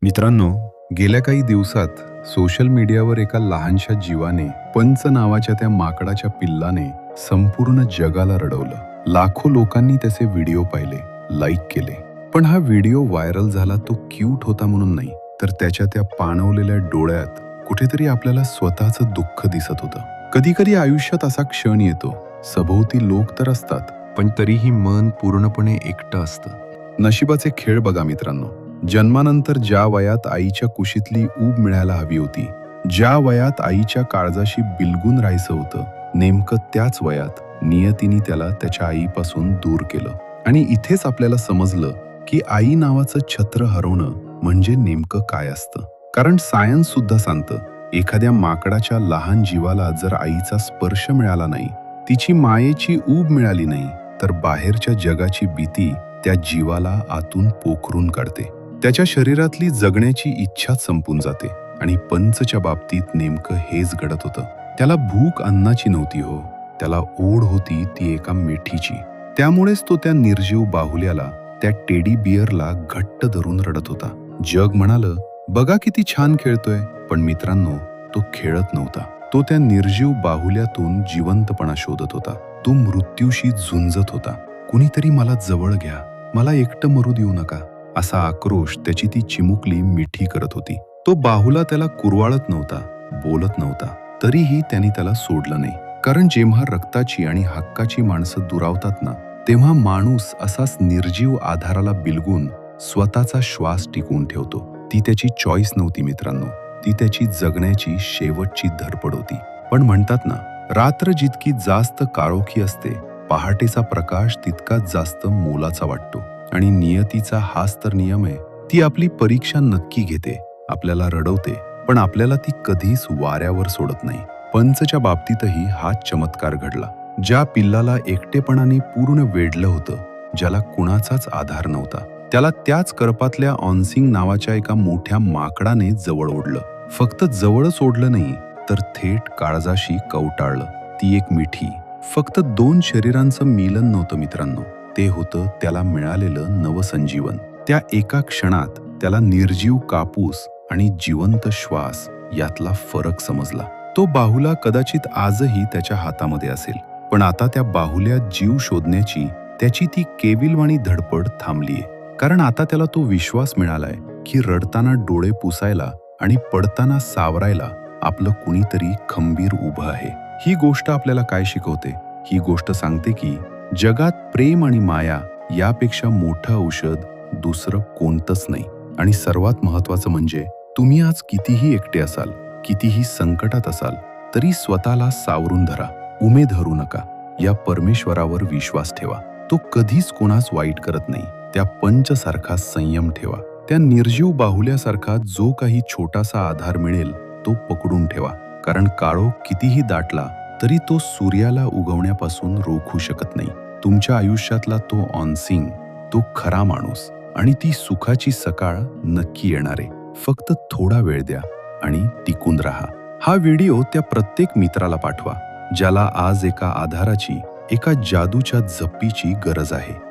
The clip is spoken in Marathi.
मित्रांनो, गेल्या काही दिवसात सोशल मीडियावर एका लहानशा जीवाने, पंच नावाच्या त्या माकडाच्या पिल्लाने संपूर्ण जगाला रडवलं. लाखो लोकांनी त्याचे व्हिडिओ पाहिले, लाईक केले. पण हा व्हिडिओ व्हायरल झाला तो क्यूट होता म्हणून नाही, तर त्याच्या त्या पाणवलेल्या डोळ्यात कुठेतरी आपल्याला स्वतःचं दुःख दिसत होतं. कधी कधी आयुष्यात असा क्षण येतो, सभोवती लोक तर असतात, पण तरीही मन पूर्णपणे एकटं असतं. नशिबाचे खेळ बघा मित्रांनो. जन्मानंतर ज्या वयात आईच्या कुशीतली ऊब मिळायला हवी होती, ज्या वयात आईच्या काळजाशी बिलगून राहायचं होतं, नेमकं त्याच वयात नियतीने त्याला त्याच्या आईपासून दूर केलं. आणि इथेच आपल्याला समजलं की आई नावाचं छत्र हरवणं म्हणजे नेमकं काय असतं. कारण सायन्स सुद्धा सांगतं, एखाद्या माकडाच्या लहान जीवाला जर आईचा स्पर्श मिळाला नाही, तिची मायेची ऊब मिळाली नाही, तर बाहेरच्या जगाची भीती त्या जीवाला आतून पोखरून काढते. त्याच्या शरीरातली जगण्याची इच्छा संपून जाते. आणि पंचच्या बाबतीत नेमकं हेच घडत होतं. त्याला भूक अन्नाची नव्हती हो, त्याला ओढ होती ती एका मिठीची. त्यामुळेच तो त्या निर्जीव बाहुल्याला, त्या टेडी बिअरला घट्ट धरून रडत होता. जग म्हणालं, बघा किती छान खेळतोय. पण मित्रांनो, तो खेळत नव्हता. तो त्या निर्जीव बाहुल्यातून जिवंतपणा शोधत होता. तो मृत्यूशी झुंजत होता. कुणीतरी मला जवळ घ्या, मला एकटं मरू देऊ नका, असा आक्रोश त्याची ती चिमुकली मिठी करत होती. तो बाहुला त्याला कुरवाळत नव्हता, बोलत नव्हता, तरीही त्यांनी त्याला सोडलं नाही. कारण जेव्हा रक्ताची आणि हक्काची माणसं दुरावतात ना, तेव्हा माणूस असाच निर्जीव आधाराला बिलगून स्वतःचा श्वास टिकवून ठेवतो. ती त्याची चॉईस नव्हती मित्रांनो, ती त्याची जगण्याची शेवटची धडपड होती. पण म्हणतात ना, रात्र जितकी जास्त काळोखी असते, पहाटेचा प्रकाश तितकाच जास्त मोलाचा वाटतो. आणि नियतीचा हाच तर नियम आहे. ती आपली परीक्षा नक्की घेते, आपल्याला रडवते, पण आपल्याला ती कधीच वाऱ्यावर सोडत नाही. पंचच्या बाबतीतही हाच चमत्कार घडला. ज्या पिल्लाला एकटेपणाने पूर्ण वेढलं होतं, ज्याला कुणाचाच आधार नव्हता, त्याला त्याच करपातल्या ऑनसिंग नावाच्या एका मोठ्या माकडाने जवळ ओढलं. फक्त जवळच ओढलं नाही, तर थेट काळजाशी कवटाळलं. ती एक मिठी, फक्त दोन शरीरांचं मिलन नव्हतं मित्रांनो, ते होतं त्याला मिळालेलं नवसंजीवन. त्या एका क्षणात त्याला निर्जीव कापूस आणि जिवंत श्वास यातला फरक समजला. तो बाहुला कदाचित आजही त्याच्या हातामध्ये असेल, पण आता त्या बाहुल्यात जीव शोधण्याची त्याची ती केविलवाणी धडपड थांबलीये. कारण आता त्याला तो विश्वास मिळालाय की रडताना डोळे पुसायला आणि पडताना सावरायला आपलं कुणीतरी खंबीर उभं आहे. ही गोष्ट आपल्याला काय शिकवते? ही गोष्ट सांगते की जगात प्रेम आणि माया यापेक्षा मोठं औषध दुसरं कोणतंच नाही. आणि सर्वात महत्त्वाचं म्हणजे, तुम्ही आज कितीही एकटे असाल, कितीही संकटात असाल, तरी स्वतःला सावरून धरा. उमेद हरू नका. या परमेश्वरावर विश्वास ठेवा. तो कधीच कोणास वाईट करत नाही. त्या पंचसारखा संयम ठेवा. त्या निर्जीव बाहुल्यासारखा जो काही छोटासा आधार मिळेल तो पकडून ठेवा. कारण काळोख कितीही दाटला तरी तो सूर्याला उगवण्यापासून रोखू शकत नाही. तुमच्या आयुष्यातला तो ऑनसिंग, तो खरा माणूस, आणि ती सुखाची सकाळ नक्की येणार आहे. फक्त थोडा वेळ द्या आणि टिकून राहा. हा व्हिडिओ त्या प्रत्येक मित्राला पाठवा, ज्याला आज एका आधाराची, एका जादूच्या झप्पीची गरज आहे.